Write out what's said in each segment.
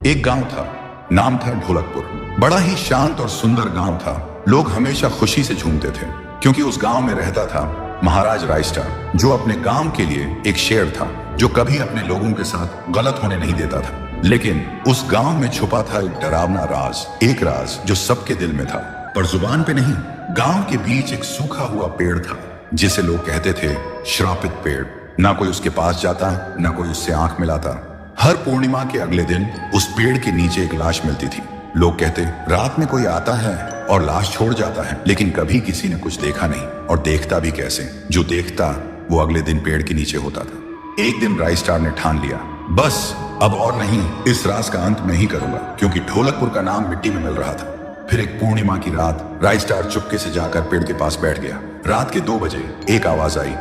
एक गांव था, नाम था ढोलकपुर। बड़ा ही शांत और सुंदर गांव था। लोग हमेशा खुशी से झूमते थे क्योंकि उस गांव में रहता था महाराज रायस्टार, जो अपने गांव के लिए एक शेर था जो कभी अपने लोगों के साथ गलत होने नहीं देता था। लेकिन उस गांव में छुपा था एक डरावना राज, एक राज जो सबके दिल में था पर जुबान पे नहीं। गांव के बीच एक सूखा हुआ पेड़ था जिसे लोग कहते थे श्रापित पेड़। ना कोई उसके पास जाता, ना कोई उससे आंख मिलाता। हर पूर्णिमा के अगले दिन उस पेड़ के नीचे एक लाश मिलती थी। लोग कहते रात में कोई आता है और लाश छोड़ जाता है, लेकिन कभी किसी ने कुछ देखा नहीं, और देखता भी कैसे। जो देखता वो अगले दिन पेड़ के नीचे होता था। एक दिन रायस्टार ने ठान लिया, बस अब और नहीं, इस राज का अंत मैं ही करूंगा, क्योंकि ढोलकपुर का नाम मिट्टी में मिल रहा था। फिर एक पूर्णिमा की रात रायस्टार चुपके से जाकर पेड़ के पास बैठ गया। रात के 2 बजे एक आवाज आई,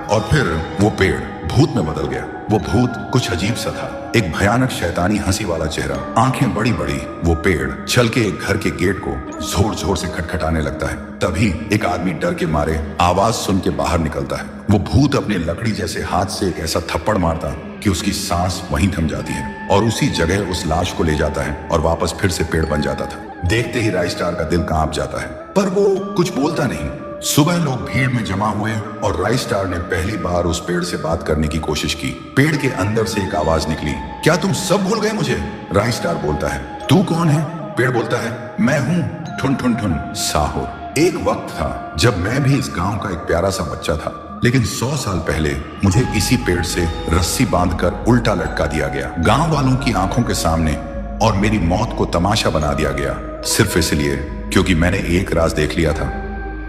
और फिर वो पेड़ भूत में बदल गया। वो भूत कुछ अजीब सा था, एक भयानक शैतानी हंसी वाला चेहरा, आंखें बड़ी बड़ी। वो पेड़ चल के एक घर के गेट को जोर जोर से खटखटाने लगता है। तभी एक आदमी डर के मारे आवाज सुन के बाहर निकलता है। वो भूत अपने लकड़ी जैसे हाथ से एक ऐसा थप्पड़ मारता कि उसकी सांस वहीं थम जाती है, और उसी जगह उस लाश को ले जाता है और वापस फिर से पेड़ बन जाता था। देखते ही रायस्टार का दिल कांप जाता है, पर वो कुछ बोलता नहीं। सुबह लोग भीड़ में जमा हुए और रायस्टार ने पहली बार उस पेड़ से बात करने की कोशिश की। पेड़ के अंदर से एक आवाज निकली, क्या तुम सब भूल गए मुझे? रायस्टार बोलता है, तू कौन है? पेड़ बोलता है, मैं हूँ ठुन ठुन ठुन साहुर। एक वक्त था जब मैं भी इस गांव का एक प्यारा सा बच्चा था, लेकिन 100 साल पहले मुझे इसी पेड़ से रस्सी बांधकर उल्टा लटका दिया गया, गांव वालों की आंखों के सामने, और मेरी मौत को तमाशा बना दिया गया, सिर्फ इसलिए क्योंकि मैंने एक राज देख लिया था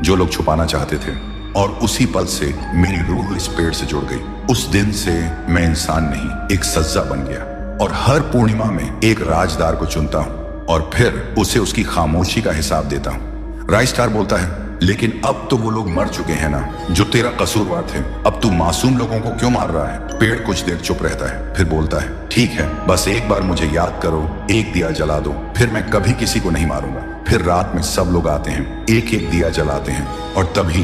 जो लोग छुपाना चाहते थे। और उसी पल से मेरी रूह इस पेड़ से जुड़ गई। उस दिन से मैं इंसान नहीं, एक सज्जा बन गया, और हर पूर्णिमा में एक राजदार को चुनता हूँ और फिर उसे उसकी खामोशी का हिसाब देता हूँ। रायस्टार बोलता है, लेकिन अब तो वो लोग मर चुके हैं ना जो तेरा कसूरवार थे। अब तू मासूम लोगों को क्यों मार रहा है? पेड़ कुछ देर चुप रहता है, फिर बोलता है, ठीक है, बस एक बार मुझे याद करो, एक दिया जला दो, फिर मैं कभी किसी को नहीं मारूंगा। फिर रात में सब लोग आते हैं, एक एक दिया जलाते हैं, और तभी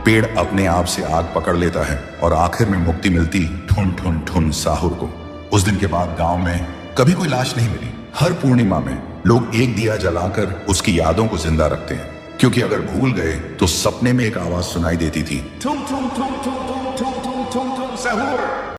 पेड़ अपने आप से आग पकड़ लेता है और आखिर में मुक्ति मिलती ठुन ठुन ठुन साहुर को। उस दिन के बाद गांव में कभी कोई लाश नहीं मिली। हर पूर्णिमा में लोग एक दिया जलाकर उसकी यादों को जिंदा रखते हैं, क्योंकि अगर भूल गए तो सपने में एक आवाज सुनाई देती थी, ठुम ठुम ठुम ठुम ठुम ठुम ठुम ठुम ठुम साहुर।